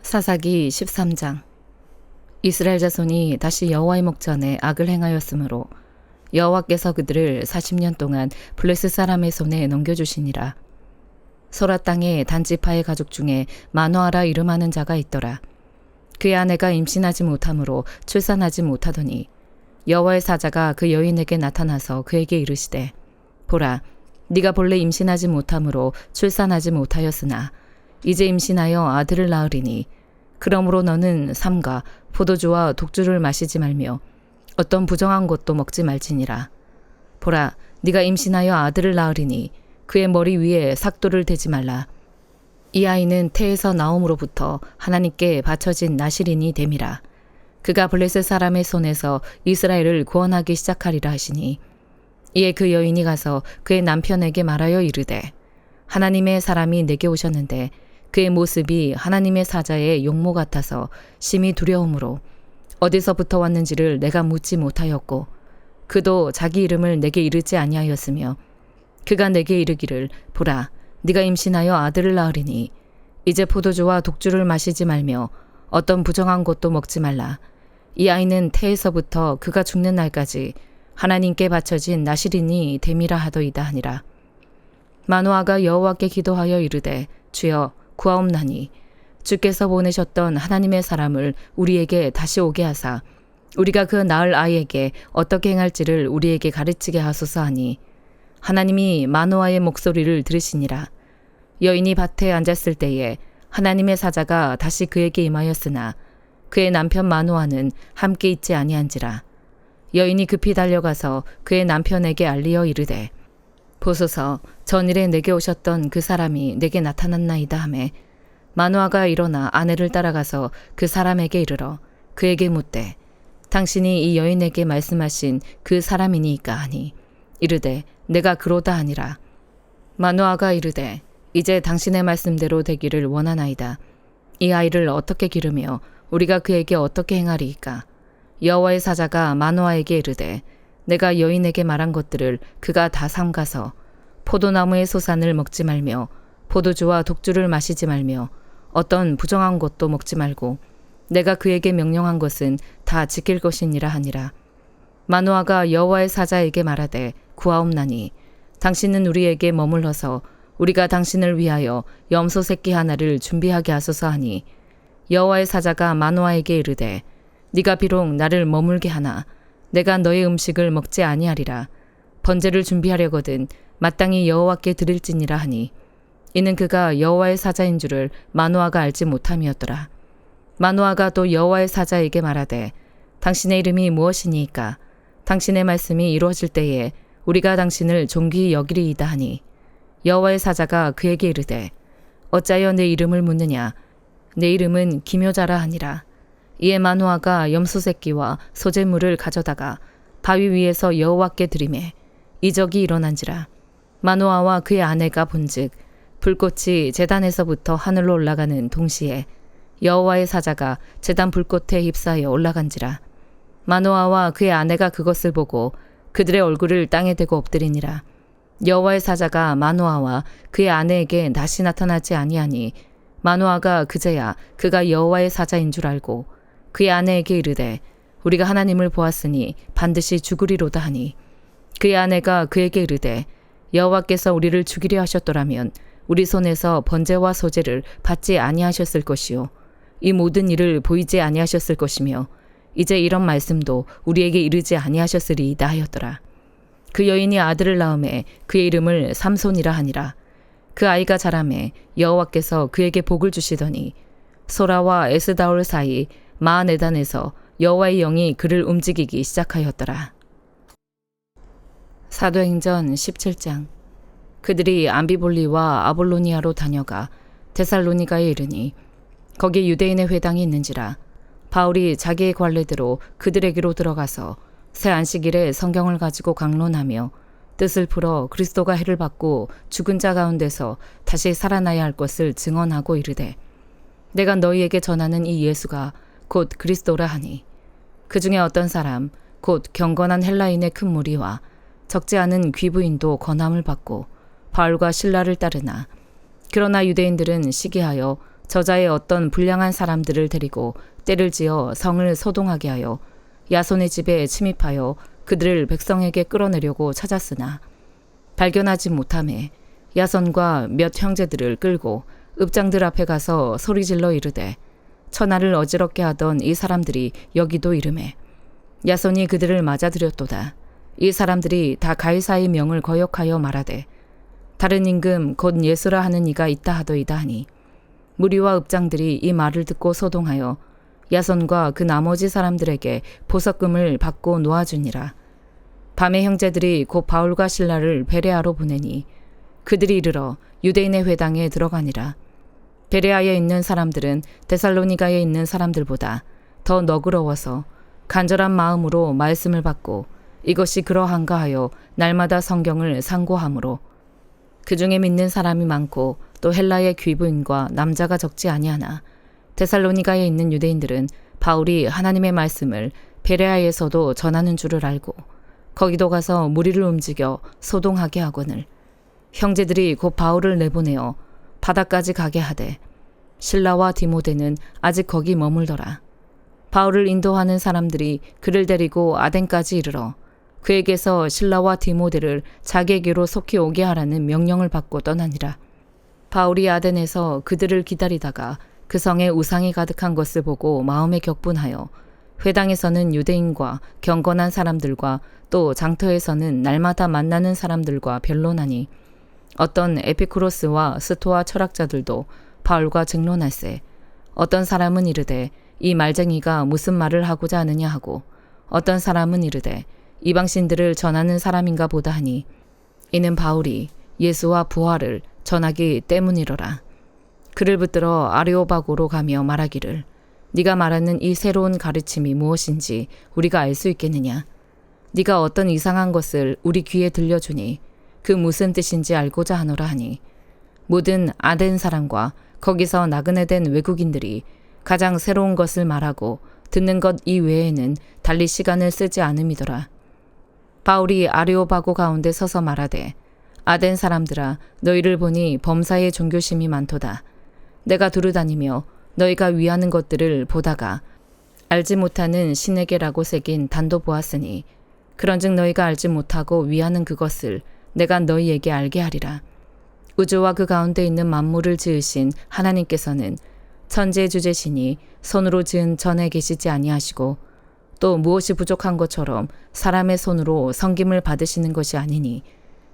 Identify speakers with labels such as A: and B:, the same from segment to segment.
A: 사사기 13장. 이스라엘 자손이 다시 여호와의 목전에 악을 행하였으므로 여호와께서 그들을 40년 동안 블레셋 사람의 손에 넘겨주시니라. 소라 땅에 단지파의 가족 중에 마노아라 이름하는 자가 있더라. 그의 아내가 임신하지 못하므로 출산하지 못하더니 여호와의 사자가 그 여인에게 나타나서 그에게 이르시되, 보라, 네가 본래 임신하지 못하므로 출산하지 못하였으나 이제 임신하여 아들을 낳으리니 그러므로 너는 삼가 포도주와 독주를 마시지 말며 어떤 부정한 것도 먹지 말지니라. 보라, 네가 임신하여 아들을 낳으리니 그의 머리 위에 삭도를 대지 말라. 이 아이는 태에서 나옴으로부터 하나님께 바쳐진 나실인이 됨이라. 그가 블레셋 사람의 손에서 이스라엘을 구원하기 시작하리라 하시니, 이에 그 여인이 가서 그의 남편에게 말하여 이르되, 하나님의 사람이 내게 오셨는데 그의 모습이 하나님의 사자의 용모 같아서 심히 두려움으로 어디서부터 왔는지를 내가 묻지 못하였고, 그도 자기 이름을 내게 이르지 아니하였으며, 그가 내게 이르기를, 보라, 네가 임신하여 아들을 낳으리니 이제 포도주와 독주를 마시지 말며 어떤 부정한 것도 먹지 말라. 이 아이는 태에서부터 그가 죽는 날까지 하나님께 바쳐진 나실인이 됨이라 하더이다 하니라. 마노아가 여호와께 기도하여 이르되, 주여 구하옵나니 주께서 보내셨던 하나님의 사람을 우리에게 다시 오게 하사 우리가 그 낳을 아이에게 어떻게 행할지를 우리에게 가르치게 하소서 하니, 하나님이 마노아의 목소리를 들으시니라. 여인이 밭에 앉았을 때에 하나님의 사자가 다시 그에게 임하였으나 그의 남편 마노아는 함께 있지 아니한지라. 여인이 급히 달려가서 그의 남편에게 알리어 이르되, 보소서, 전일에 내게 오셨던 그 사람이 내게 나타났나이다 하매, 마노아가 일어나 아내를 따라가서 그 사람에게 이르러 그에게 묻되, 당신이 이 여인에게 말씀하신 그 사람이니까 하니, 이르되 내가 그로다 하니라. 마노아가 이르되, 이제 당신의 말씀대로 되기를 원하나이다. 이 아이를 어떻게 기르며 우리가 그에게 어떻게 행하리이까? 여호와의 사자가 마노아에게 이르되, 내가 여인에게 말한 것들을 그가 다 삼가서 포도나무의 소산을 먹지 말며 포도주와 독주를 마시지 말며 어떤 부정한 것도 먹지 말고 내가 그에게 명령한 것은 다 지킬 것이니라 하니라. 마노아가 여호와의 사자에게 말하되, 구하옵나니 당신은 우리에게 머물러서 우리가 당신을 위하여 염소 새끼 하나를 준비하게 하소서 하니, 여호와의 사자가 마노아에게 이르되, 네가 비록 나를 머물게 하나 내가 너의 음식을 먹지 아니하리라. 번제를 준비하려거든 마땅히 여호와께 드릴지니라 하니, 이는 그가 여호와의 사자인 줄을 마노아가 알지 못함이었더라. 마노아가 또 여호와의 사자에게 말하되, 당신의 이름이 무엇이니이까? 당신의 말씀이 이루어질 때에 우리가 당신을 존귀히 여기리이다 하니, 여호와의 사자가 그에게 이르되, 어찌하여 내 이름을 묻느냐? 내 이름은 기묘자라 하니라. 이에 마노아가 염소 새끼와 소재물을 가져다가 바위 위에서 여호와께 드리매 이적이 일어난지라. 마노아와 그의 아내가 본즉 불꽃이 제단에서부터 하늘로 올라가는 동시에 여호와의 사자가 제단 불꽃에 휩싸여 올라간지라. 마노아와 그의 아내가 그것을 보고 그들의 얼굴을 땅에 대고 엎드리니라. 여호와의 사자가 마노아와 그의 아내에게 다시 나타나지 아니하니, 마노아가 그제야 그가 여호와의 사자인 줄 알고 그의 아내에게 이르되, 우리가 하나님을 보았으니 반드시 죽으리로다 하니, 그의 아내가 그에게 이르되, 여호와께서 우리를 죽이려 하셨더라면 우리 손에서 번제와 소제를 받지 아니하셨을 것이요 이 모든 일을 보이지 아니하셨을 것이며 이제 이런 말씀도 우리에게 이르지 아니하셨으리이다 하였더라. 그 여인이 아들을 낳음에 그의 이름을 삼손이라 하니라. 그 아이가 자라매 여호와께서 그에게 복을 주시더니 소라와 에스다올 사이 마하네단에서 여호와의 영이 그를 움직이기 시작하였더라. 사도행전 17장. 그들이 암비볼리와 아볼로니아로 다녀가 데살로니가에 이르니 거기 유대인의 회당이 있는지라. 바울이 자기의 관례대로 그들에게로 들어가서 새 안식일에 성경을 가지고 강론하며 뜻을 풀어 그리스도가 해를 받고 죽은 자 가운데서 다시 살아나야 할 것을 증언하고 이르되, 내가 너희에게 전하는 이 예수가 곧 그리스도라 하니, 그 중에 어떤 사람 곧 경건한 헬라인의 큰 무리와 적지 않은 귀부인도 권함을 받고 바울과 신라를 따르나, 그러나 유대인들은 시기하여 저자의 어떤 불량한 사람들을 데리고 때를 지어 성을 소동하게 하여 야손의 집에 침입하여 그들을 백성에게 끌어내려고 찾았으나 발견하지 못하매 야손과 몇 형제들을 끌고 읍장들 앞에 가서 소리질러 이르되 천하를 어지럽게 하던 이 사람들이 여기도 이르매 야손이 그들을 맞아들였도다. 이 사람들이 다 가이사의 명을 거역하여 말하되 다른 임금 곧 예수라 하는 이가 있다 하더이다 하니 무리와 읍장들이 이 말을 듣고 소동하여 야손과 그 나머지 사람들에게 보석금을 받고 놓아주니라. 밤에 형제들이 곧 바울과 실라를 베레아로 보내니 그들이 이르러 유대인의 회당에 들어가니라. 베레아에 있는 사람들은 데살로니가에 있는 사람들보다 더 너그러워서 간절한 마음으로 말씀을 받고 이것이 그러한가 하여 날마다 성경을 상고하므로 그 중에 믿는 사람이 많고 또 헬라의 귀부인과 남자가 적지 아니하나 데살로니가에 있는 유대인들은 바울이 하나님의 말씀을 베레아에서도 전하는 줄을 알고 거기도 가서 무리를 움직여 소동하게 하거늘 형제들이 곧 바울을 내보내어 바다까지 가게 하되 실라와 디모데는 아직 거기 머물더라. 바울을 인도하는 사람들이 그를 데리고 아덴까지 이르러 그에게서 실라와 디모데를 자기에게로 속히 오게 하라는 명령을 받고 떠나니라. 바울이 아덴에서 그들을 기다리다가 그 성에 우상이 가득한 것을 보고 마음에 격분하여 회당에서는 유대인과 경건한 사람들과 또 장터에서는 날마다 만나는 사람들과 변론하니 어떤 에피쿠로스와 스토아 철학자들도 바울과 증론할세 어떤 사람은 이르되 이 말쟁이가 무슨 말을 하고자 하느냐 하고 어떤 사람은 이르되 이방신들을 전하는 사람인가 보다 하니 이는 바울이 예수와 부활을 전하기 때문이로라. 그를 붙들어 아레오바고로 가며 말하기를 네가 말하는 이 새로운 가르침이 무엇인지 우리가 알 수 있겠느냐. 네가 어떤 이상한 것을 우리 귀에 들려주니 그 무슨 뜻인지 알고자 하노라 하니 모든 아덴 사람과 거기서 나그네 된 외국인들이 가장 새로운 것을 말하고 듣는 것 이외에는 달리 시간을 쓰지 않음이더라. 바울이 아레오바고 가운데 서서 말하되 아덴 사람들아 너희를 보니 범사에 종교심이 많도다. 내가 두루다니며 너희가 위하는 것들을 보다가 알지 못하는 신에게라고 새긴 단도 보았으니 그런즉 너희가 알지 못하고 위하는 그것을 내가 너희에게 알게 하리라. 우주와 그 가운데 있는 만물을 지으신 하나님께서는 천지주제시니 손으로 지은 전에 계시지 아니하시고 또 무엇이 부족한 것처럼 사람의 손으로 섬김을 받으시는 것이 아니니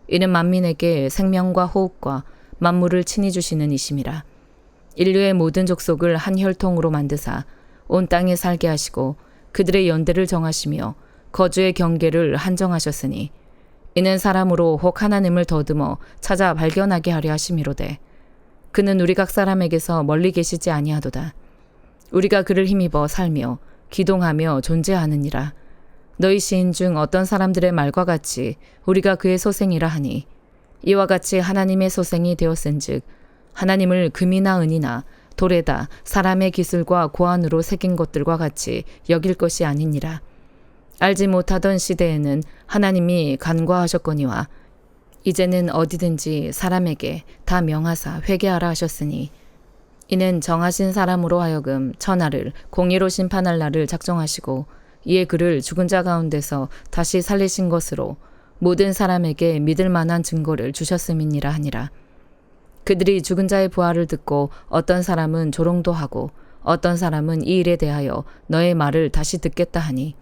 A: 이는 만민에게 생명과 호흡과 만물을 친히 주시는 이심이라. 인류의 모든 족속을 한 혈통으로 만드사 온 땅에 살게 하시고 그들의 연대를 정하시며 거주의 경계를 한정하셨으니 이는 사람으로 혹 하나님을 더듬어 찾아 발견하게 하려 하심이로되 그는 우리 각 사람에게서 멀리 계시지 아니하도다. 우리가 그를 힘입어 살며 기동하며 존재하느니라. 너희 시인 중 어떤 사람들의 말과 같이 우리가 그의 소생이라 하니 이와 같이 하나님의 소생이 되었은즉 하나님을 금이나 은이나 돌에다 사람의 기술과 고안으로 새긴 것들과 같이 여길 것이 아니니라. 알지 못하던 시대에는 하나님이 간과하셨거니와 이제는 어디든지 사람에게 다 명하사 회개하라 하셨으니 이는 정하신 사람으로 하여금 천하를 공의로 심판할 날을 작정하시고 이에 그를 죽은 자 가운데서 다시 살리신 것으로 모든 사람에게 믿을 만한 증거를 주셨음이니라 하니라. 그들이 죽은 자의 부활을 듣고 어떤 사람은 조롱도 하고 어떤 사람은 이 일에 대하여 너의 말을 다시 듣겠다 하니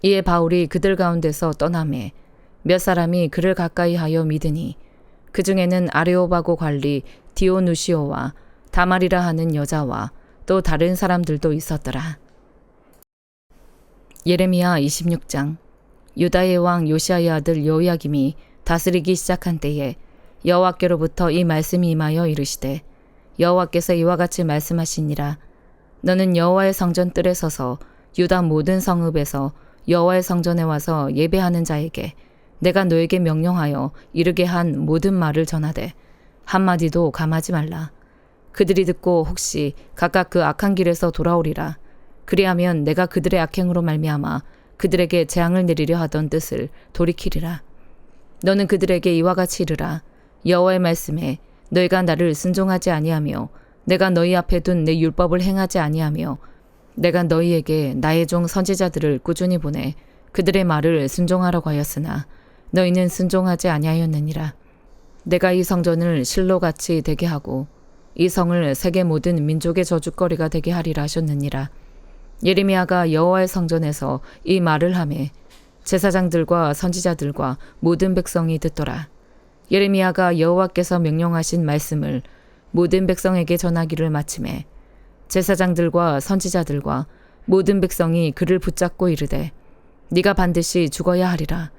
A: 이에 바울이 그들 가운데서 떠나매 몇 사람이 그를 가까이 하여 믿으니 그 중에는 아레오바고 관리 디오누시오와 다말이라 하는 여자와 또 다른 사람들도 있었더라. 예레미야 26장. 유다의 왕 요시아의 아들 여호야김이 다스리기 시작한 때에 여호와께로부터 이 말씀이 임하여 이르시되 여호와께서 이와 같이 말씀하시니라. 너는 여호와의 성전 뜰에 서서 유다 모든 성읍에서 여호와의 성전에 와서 예배하는 자에게 내가 너에게 명령하여 이르게 한 모든 말을 전하되 한마디도 감하지 말라. 그들이 듣고 혹시 각각 그 악한 길에서 돌아오리라. 그리하면 내가 그들의 악행으로 말미암아 그들에게 재앙을 내리려 하던 뜻을 돌이키리라. 너는 그들에게 이와 같이 이르라. 여호와의 말씀에 너희가 나를 순종하지 아니하며 내가 너희 앞에 둔 내 율법을 행하지 아니하며 내가 너희에게 나의 종 선지자들을 꾸준히 보내 그들의 말을 순종하라고 하였으나 너희는 순종하지 아니하였느니라. 내가 이 성전을 실로같이 되게 하고 이 성을 세계 모든 민족의 저주거리가 되게 하리라 하셨느니라. 예레미야가 여호와의 성전에서 이 말을 하매 제사장들과 선지자들과 모든 백성이 듣더라. 예레미야가 여호와께서 명령하신 말씀을 모든 백성에게 전하기를 마침에 제사장들과 선지자들과 모든 백성이 그를 붙잡고 이르되 네가 반드시 죽어야 하리라.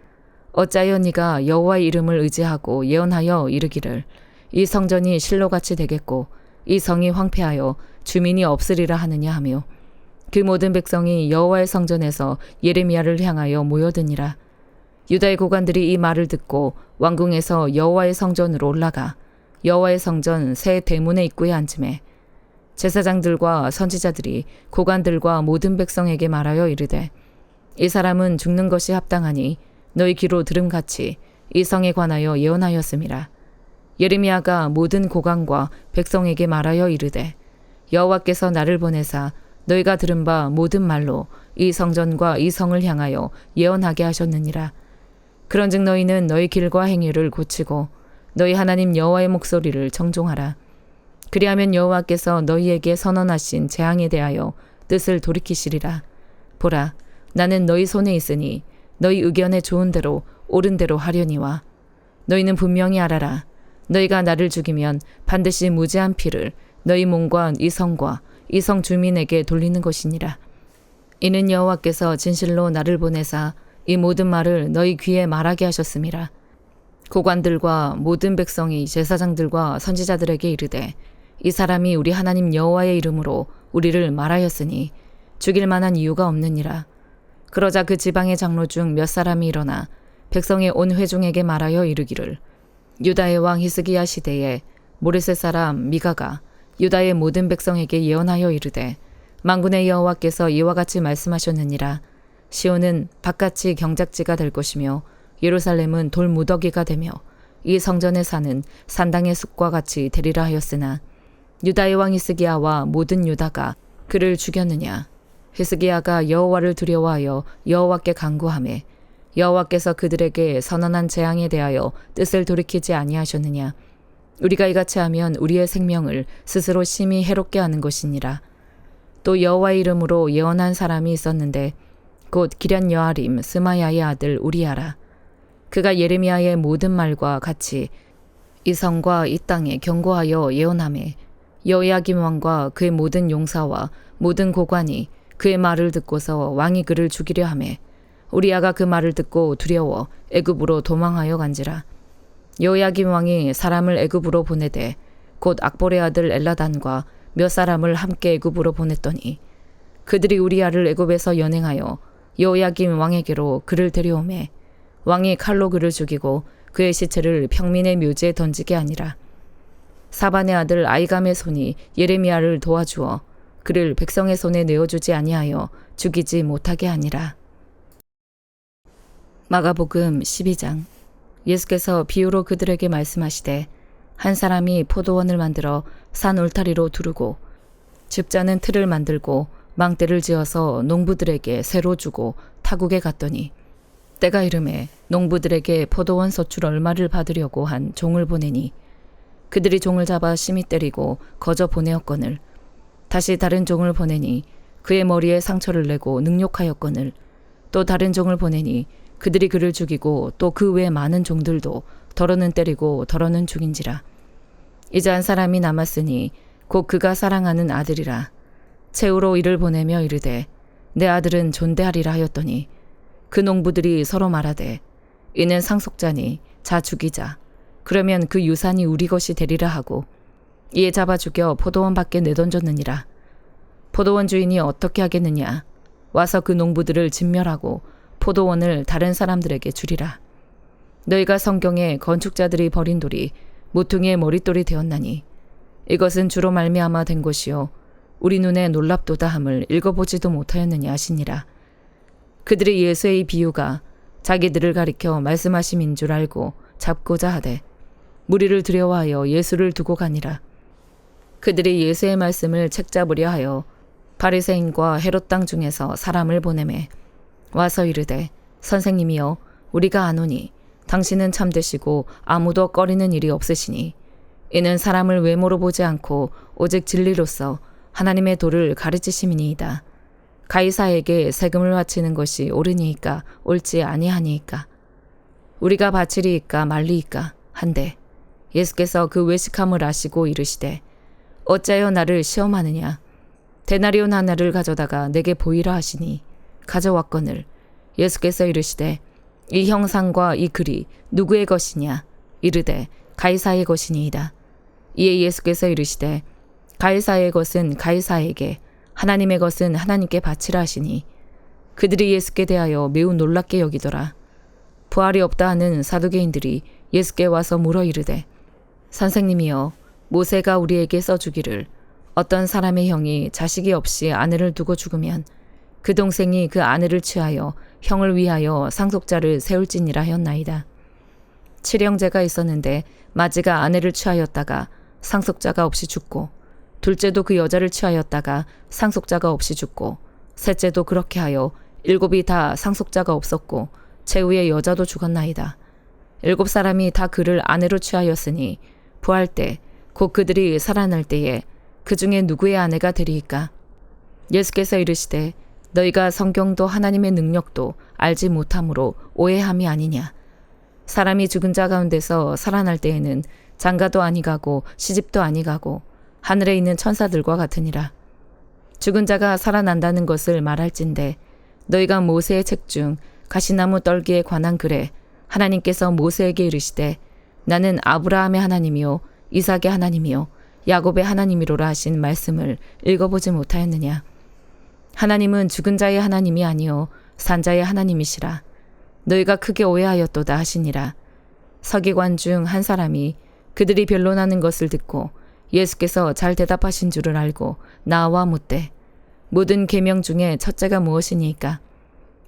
A: 어찌하여 네가 여호와의 이름을 의지하고 예언하여 이르기를 이 성전이 실로같이 되겠고 이 성이 황폐하여 주민이 없으리라 하느냐 하며 그 모든 백성이 여호와의 성전에서 예레미야를 향하여 모여드니라. 유다의 고관들이 이 말을 듣고 왕궁에서 여호와의 성전으로 올라가 여호와의 성전 새 대문의 입구에 앉음에 제사장들과 선지자들이 고관들과 모든 백성에게 말하여 이르되 이 사람은 죽는 것이 합당하니 너희 귀로 들음같이 이 성에 관하여 예언하였음이라. 예레미야가 모든 고관과 백성에게 말하여 이르되 여호와께서 나를 보내사 너희가 들은 바 모든 말로 이 성전과 이 성을 향하여 예언하게 하셨느니라. 그런즉 너희는 너희 길과 행위를 고치고 너희 하나님 여호와의 목소리를 정종하라. 그리하면 여호와께서 너희에게 선언하신 재앙에 대하여 뜻을 돌이키시리라. 보라, 나는 너희 손에 있으니 너희 의견에 좋은 대로 옳은 대로 하려니와 너희는 분명히 알아라. 너희가 나를 죽이면 반드시 무죄한 피를 너희 몸과 이 성과 이 성 주민에게 돌리는 것이니라. 이는 여호와께서 진실로 나를 보내사 이 모든 말을 너희 귀에 말하게 하셨음이라. 고관들과 모든 백성이 제사장들과 선지자들에게 이르되 이 사람이 우리 하나님 여호와의 이름으로 우리를 말하였으니 죽일 만한 이유가 없느니라. 그러자 그 지방의 장로 중 몇 사람이 일어나 백성의 온 회중에게 말하여 이르기를 유다의 왕 히스기야 시대에 모레셋 사람 미가가 유다의 모든 백성에게 예언하여 이르되 만군의 여호와께서 이와 같이 말씀하셨느니라. 시온은 바깥이 경작지가 될 것이며 예루살렘은 돌무더기가 되며 이 성전에 사는 산당의 숲과 같이 되리라 하였으나 유다의 왕 히스기야와 모든 유다가 그를 죽였느냐. 히스기야가 여호와를 두려워하여 여호와께 간구하매 여호와께서 그들에게 선언한 재앙에 대하여 뜻을 돌이키지 아니하셨느냐. 우리가 이같이 하면 우리의 생명을 스스로 심히 해롭게 하는 것이니라. 또 여호와의 이름으로 예언한 사람이 있었는데 곧 기럇 여아림 스마야의 아들 우리야라. 그가 예레미야의 모든 말과 같이 이 성과 이 땅에 경고하여 예언하매 여호야김 왕과 그의 모든 용사와 모든 고관이 그의 말을 듣고서 왕이 그를 죽이려 하매 우리야가 그 말을 듣고 두려워 애굽으로 도망하여 간지라. 여호야김 왕이 사람을 애굽으로 보내되 곧 악보레 아들 엘라단과 몇 사람을 함께 애굽으로 보냈더니 그들이 우리야를 애굽에서 연행하여 여호야김 왕에게로 그를 데려오매 왕이 칼로 그를 죽이고 그의 시체를 평민의 묘지에 던지게 하니라. 사반의 아들 아이감의 손이 예레미야를 도와주어 그를 백성의 손에 내어주지 아니하여 죽이지 못하게 하니라. 마가복음 12장. 예수께서 비유로 그들에게 말씀하시되 한 사람이 포도원을 만들어 산 울타리로 두르고 집자는 틀을 만들고 망대를 지어서 농부들에게 새로 주고 타국에 갔더니 때가 이르매 농부들에게 포도원 소출 얼마를 받으려고 한 종을 보내니 그들이 종을 잡아 심히 때리고 거저 보내었거늘 다시 다른 종을 보내니 그의 머리에 상처를 내고 능욕하였거늘 또 다른 종을 보내니 그들이 그를 죽이고 또 그 외 많은 종들도 더러는 때리고 더러는 죽인지라. 이제 한 사람이 남았으니 곧 그가 사랑하는 아들이라. 채우로 이를 보내며 이르되 내 아들은 존대하리라 하였더니 그 농부들이 서로 말하되 이는 상속자니 자 죽이자. 그러면 그 유산이 우리 것이 되리라 하고 이에 잡아 죽여 포도원 밖에 내던졌느니라. 포도원 주인이 어떻게 하겠느냐. 와서 그 농부들을 진멸하고 포도원을 다른 사람들에게 주리라. 너희가 성경에 건축자들이 버린 돌이 모퉁이의 머릿돌이 되었나니 이것은 주로 말미암아 된 것이요 우리 눈에 놀랍도다 함을 읽어보지도 못하였느냐 하시니라. 그들이 예수의 이 비유가 자기들을 가리켜 말씀하심인 줄 알고 잡고자 하되 무리를 두려워하여 예수를 두고 가니라. 그들이 예수의 말씀을 책잡으려 하여 바리새인과 헤롯 땅 중에서 사람을 보내매 와서 이르되 선생님이여 우리가 아노니 당신은 참되시고 아무도 꺼리는 일이 없으시니 이는 사람을 외모로 보지 않고 오직 진리로서 하나님의 도를 가르치심이니이다. 가이사에게 세금을 바치는 것이 옳으니이까 옳지 아니하니이까 우리가 바치리이까 말리이까 한데 예수께서 그 외식함을 아시고 이르시되 어찌하여 나를 시험하느냐 데나리온 하나를 가져다가 내게 보이라 하시니 가져왔거늘 예수께서 이르시되 이 형상과 이 글이 누구의 것이냐 이르되 가이사의 것이니이다. 이에 예수께서 이르시되 가이사의 것은 가이사에게 하나님의 것은 하나님께 바치라 하시니 그들이 예수께 대하여 매우 놀랍게 여기더라. 부활이 없다 하는 사두개인들이 예수께 와서 물어 이르되 선생님이여 모세가 우리에게 써주기를 어떤 사람의 형이 자식이 없이 아내를 두고 죽으면 그 동생이 그 아내를 취하여 형을 위하여 상속자를 세울지니라 하였나이다. 칠형제가 있었는데 마지가 아내를 취하였다가 상속자가 없이 죽고 둘째도 그 여자를 취하였다가 상속자가 없이 죽고 셋째도 그렇게 하여 일곱이 다 상속자가 없었고 최후의 여자도 죽었나이다. 7사람이 다 그를 아내로 취하였으니 부할 때 곧 그들이 살아날 때에 그 중에 누구의 아내가 되리이까? 예수께서 이르시되 너희가 성경도 하나님의 능력도 알지 못함으로 오해함이 아니냐. 사람이 죽은 자 가운데서 살아날 때에는 장가도 아니가고 시집도 아니가고 하늘에 있는 천사들과 같으니라. 죽은 자가 살아난다는 것을 말할진대 너희가 모세의 책 중 가시나무 떨기에 관한 글에 하나님께서 모세에게 이르시되 나는 아브라함의 하나님이요 이삭의 하나님이요 야곱의 하나님이로라 하신 말씀을 읽어보지 못하였느냐. 하나님은 죽은 자의 하나님이 아니요 산 자의 하나님이시라. 너희가 크게 오해하였도다 하시니라. 서기관 중 한 사람이 그들이 변론하는 것을 듣고 예수께서 잘 대답하신 줄을 알고 나와 묻되 모든 계명 중에 첫째가 무엇이니까?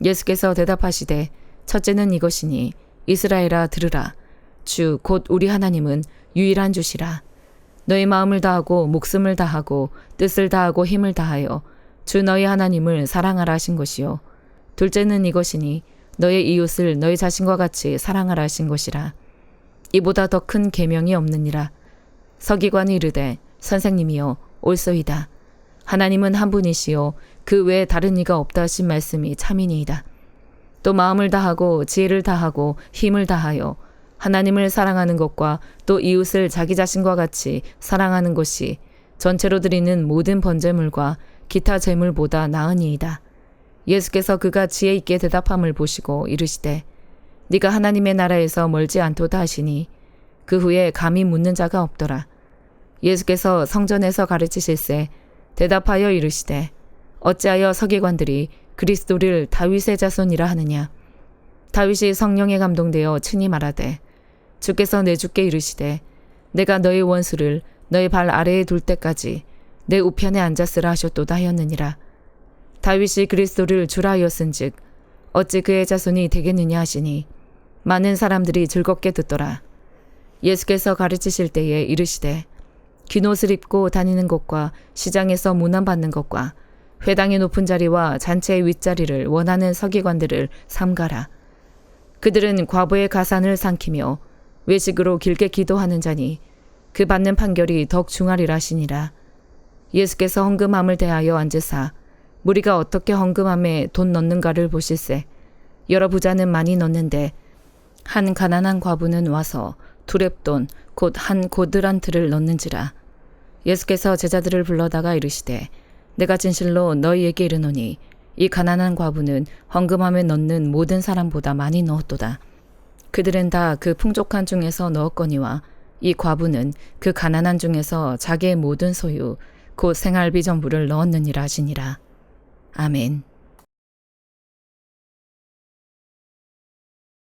A: 예수께서 대답하시되 첫째는 이것이니 이스라엘아 들으라. 주 곧 우리 하나님은 유일한 주시라. 너희 마음을 다하고 목숨을 다하고 뜻을 다하고 힘을 다하여 주 너희 하나님을 사랑하라 하신 것이요. 둘째는 이것이니 너의 이웃을 너희 자신과 같이 사랑하라 하신 것이라. 이보다 더 큰 계명이 없느니라. 서기관이 이르되 선생님이여 옳소이다. 하나님은 한 분이시요 그 외에 다른 이가 없다 하신 말씀이 참이니이다. 또 마음을 다하고 지혜를 다하고 힘을 다하여 하나님을 사랑하는 것과 또 이웃을 자기 자신과 같이 사랑하는 것이 전체로 드리는 모든 번제물과 기타 제물보다 나으니이다. 예수께서 그가 지혜 있게 대답함을 보시고 이르시되 네가 하나님의 나라에서 멀지 않도다 하시니 그 후에 감히 묻는 자가 없더라. 예수께서 성전에서 가르치실세 대답하여 이르시되 어찌하여 서기관들이 그리스도를 다윗의 자손이라 하느냐. 다윗이 성령에 감동되어 친히 말하되 주께서 내 주께 이르시되 내가 너의 원수를 너의 발 아래에 둘 때까지 내 우편에 앉았으라 하셨도다 하였느니라. 다윗이 그리스도를 주라 하였은즉 어찌 그의 자손이 되겠느냐 하시니 많은 사람들이 즐겁게 듣더라. 예수께서 가르치실 때에 이르시되 긴 옷을 입고 다니는 것과 시장에서 문안받는 것과 회당의 높은 자리와 잔치의 윗자리를 원하는 서기관들을 삼가라. 그들은 과부의 가산을 삼키며 외식으로 길게 기도하는 자니 그 받는 판결이 덕 중하리라 하시니라. 예수께서 헌금함을 대하여 앉으사 무리가 어떻게 헌금함에 돈 넣는가를 보실세. 여러 부자는 많이 넣는데 한 가난한 과부는 와서 두렙돈 곧 한 고드란트를 넣는지라. 예수께서 제자들을 불러다가 이르시되 내가 진실로 너희에게 이르노니 이 가난한 과부는 헌금함에 넣는 모든 사람보다 많이 넣었도다. 그들은 다 그 풍족한 중에서 넣었거니와 이 과부는 그 가난한 중에서 자기의 모든 소유 곧 생활비 전부를 넣었느니라 하시니라. 아멘.